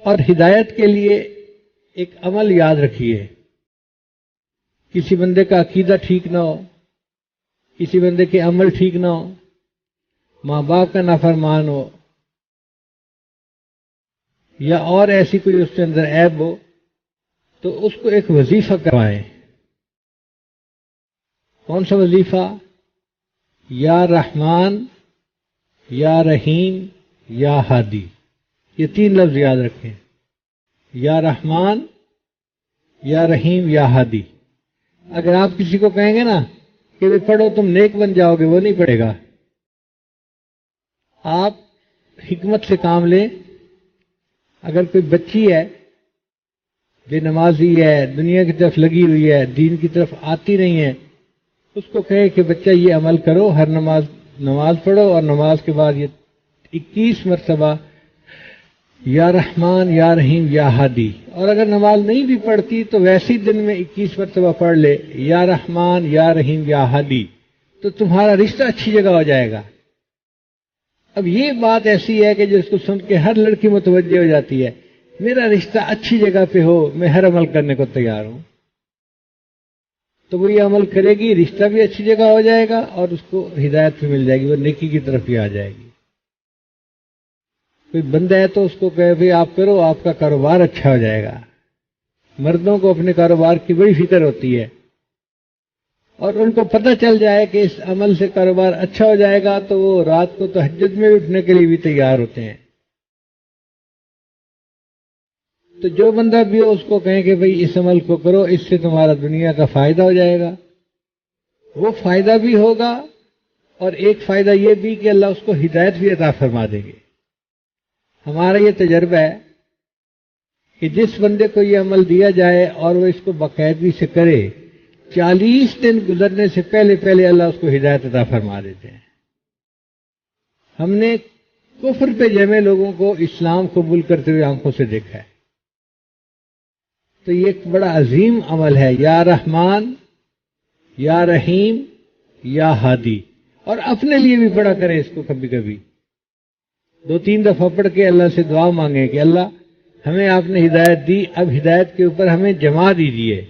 اور ہدایت کے لیے ایک عمل یاد رکھیے. کسی بندے کا عقیدہ ٹھیک نہ ہو، کسی بندے کے عمل ٹھیک نہ ہو، ماں باپ کا نافرمان ہو، یا اور ایسی کوئی اس کے اندر عیب ہو، تو اس کو ایک وظیفہ کروائیں. کون سا وظیفہ؟ یا رحمان، یا رحیم، یا ہادی. یہ 3 لفظ یاد رکھیں. یا رحمان، یا رحیم، یا ہادی. اگر آپ کسی کو کہیں گے نا کہ پڑھو تم نیک بن جاؤ گے، وہ نہیں پڑھے گا. آپ حکمت سے کام لیں. اگر کوئی بچی ہے بے نمازی ہے، دنیا کی طرف لگی ہوئی ہے، دین کی طرف آتی نہیں ہے، اس کو کہے کہ بچہ یہ عمل کرو، ہر نماز پڑھو، اور نماز کے بعد یہ 21 مرتبہ یا رحمان، یا رحیم، یا ہادی. اور اگر نماز نہیں بھی پڑھتی تو ویسے ہی دن میں 21 مرتبہ پڑھ لے یا رحمان، یا رحیم، یا ہادی، تو تمہارا رشتہ اچھی جگہ ہو جائے گا. اب یہ بات ایسی ہے کہ جس کو سن کے ہر لڑکی متوجہ ہو جاتی ہے، میرا رشتہ اچھی جگہ پہ ہو، میں ہر عمل کرنے کو تیار ہوں. تو وہ یہ عمل کرے گی، رشتہ بھی اچھی جگہ ہو جائے گا اور اس کو ہدایت بھی مل جائے گی، وہ نیکی کی طرف بھی آ جائے گی. کوئی بندہ ہے تو اس کو کہے بھائی آپ کرو، آپ کا کاروبار اچھا ہو جائے گا. مردوں کو اپنے کاروبار کی بڑی فکر ہوتی ہے، اور ان کو پتہ چل جائے کہ اس عمل سے کاروبار اچھا ہو جائے گا تو وہ رات کو تہجد میں اٹھنے کے لیے بھی تیار ہوتے ہیں. تو جو بندہ بھی ہو اس کو کہیں کہ بھئی اس عمل کو کرو، اس سے تمہارا دنیا کا فائدہ ہو جائے گا. وہ فائدہ بھی ہوگا، اور ایک فائدہ یہ بھی کہ اللہ اس کو ہدایت بھی عطا فرما دیں گے. ہمارا یہ تجربہ ہے کہ جس بندے کو یہ عمل دیا جائے اور وہ اس کو باقاعدگی سے کرے، 40 دن گزرنے سے پہلے پہلے اللہ اس کو ہدایت عطا فرما دیتے ہیں. ہم نے کفر پہ جمے لوگوں کو اسلام قبول کرتے ہوئے آنکھوں سے دیکھا ہے. تو یہ ایک بڑا عظیم عمل ہے، یا رحمان، یا رحیم، یا ہادی. اور اپنے لیے بھی پڑھا کریں اس کو، کبھی کبھی 2-3 دفعہ پڑھ کے اللہ سے دعا مانگیں کہ اللہ ہمیں آپ نے ہدایت دی، اب ہدایت کے اوپر ہمیں جما دیجیے.